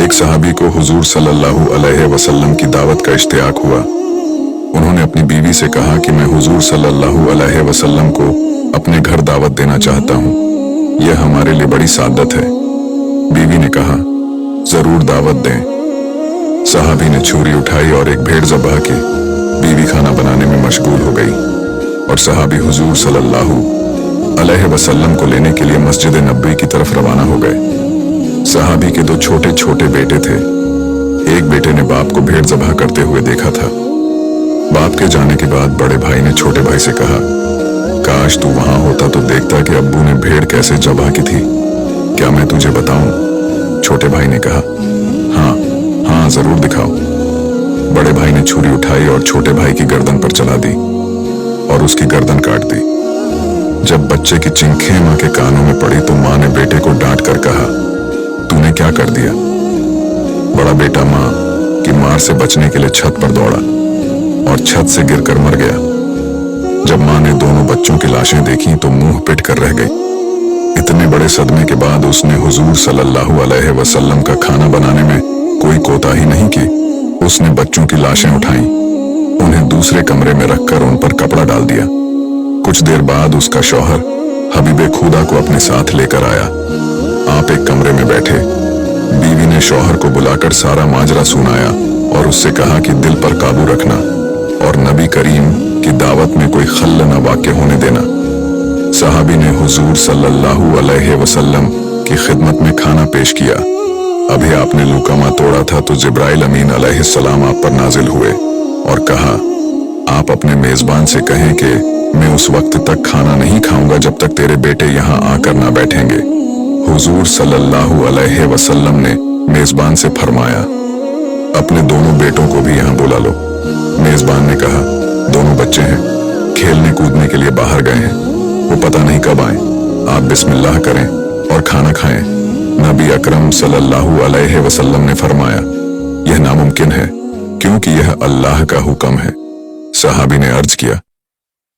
एक सहाबी को हुजूर सल्लल्लाहु अलैहि वसल्लम की दावत का इश्तियाक हुआ। उन्होंने अपनी बीवी से कहा कि मैं हुजूर सल्लल्लाहु अलैहि वसल्लम को अपने घर दावत देना चाहता हूँ, यह हमारे लिए बड़ी सादत है। बीवी ने कहा, जरूर दावत दें। सहाबी ने छुरी उठाई और एक भेड़ ज़बह की। बीवी खाना बनाने में मशगूल हो गई और सहाबी हुजूर सल्लल्लाहु अलैहि वसल्लम को लेने के लिए मस्जिद नबवी की तरफ रवाना हो गए। सहाबी के दो छोटे छोटे बेटे थे। एक बेटे ने बाप को भेड़ ज़बह करते हुए देखा था। बाप के जाने के बाद बड़े भाई ने छोटे भाई से कहा, काश तू वहां होता तो देखता कि अब्बू ने भेड़ कैसे ज़बह की थी। क्या मैं तुझे बताऊं? छोटे भाई ने कहा, हाँ जरूर दिखाओ। बड़े भाई ने छुरी उठाई और छोटे भाई की गर्दन पर चला दी और उसकी गर्दन काट दी। जब बच्चे की चिंखें मां के कानों में पड़ी तो मां ने बेटे को डांट कर कहा, तूने क्या कर दिया? बड़ा बेटा मां की मार से बचने के लिए छत पर दौड़ा और छत से गिरकर मर गया। जब मां ने दोनों बच्चों की लाशें देखी तो मुंह पिट कर रह गई। इतने बड़े सदमे के बाद उसने हुजूर सल्लल्लाहु अलैहि वसल्लम का खाना बनाने में कोई कोताही नहीं की। उसने बच्चों की लाशें उठाई, उन्हें दूसरे कमरे में रखकर उन पर कपड़ा डाल दिया। कुछ देर बाद उसका शौहर हबीबे खुदा को अपने साथ लेकर आया। आप एक कमरे में बैठे। बीवी ने शौहर को बुलाकर सारा माजरा सुनाया और उससे कहा कि दिल पर काबू रखना और नबी करीम की दावत में कोई खल्ल न वाक़े होने देना। सहाबी ने हुजूर सल्लल्लाहु अलैहि वसल्लम की खिदमत में खाना पेश किया। अभी आपने लूकामा तोड़ा था तो जिब्राइल अमीन अलैहिस्सलाम आप पर नाजिल हुए और कहा, आप अपने मेजबान से कहें कि मैं उस वक्त तक खाना नहीं खाऊंगा जब तक तेरे बेटे यहाँ आकर ना बैठेंगे। हुजूर सल्लल्लाहु अलैहि वसल्लम ने मेजबान से फरमाया, अपने दोनों बेटों को भी यहाँ बुला लो। मेजबान ने कहा, दोनों बच्चे हैं, खेलने कूदने के लिए बाहर गए हैं, वो पता नहीं कब आए। आप बिस्मिल्लाह करें और खाना खाएं। नबी अकरम सल्लल्लाहु अलैहि वसल्लम ने फरमाया, यह नामुमकिन है क्योंकि यह अल्लाह का हुक्म है। सहाबी ने अर्ज किया,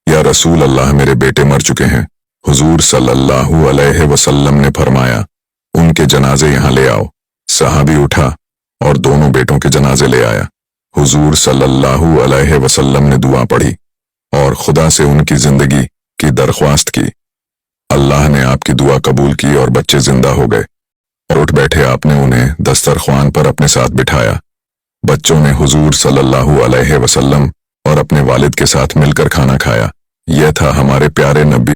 या रसूल अल्लाह, मेरे बेटे मर चुके हैं। हुजूर सल्लल्लाहु अलैहि वसल्लम ने फरमाया, उनके जनाजे यहाँ ले आओ। सहाबी उठा और दोनों बेटों के जनाजे ले आया। हुजूर सल्लल्लाहु अलैहि वसल्लम ने दुआ पढ़ी और खुदा से उनकी जिंदगी की दरख्वास्त की। अल्लाह ने आपकी दुआ कबूल की और बच्चे जिंदा हो गए। और उठ बैठे आपने उन्हें दस्तरख्वान पर अपने साथ बिठाया। बच्चों ने हुजूर सल्लल्लाहु अलैहि वसल्लम और अपने वालिद के साथ मिलकर खाना खाया। यह था हमारे प्यारे नबी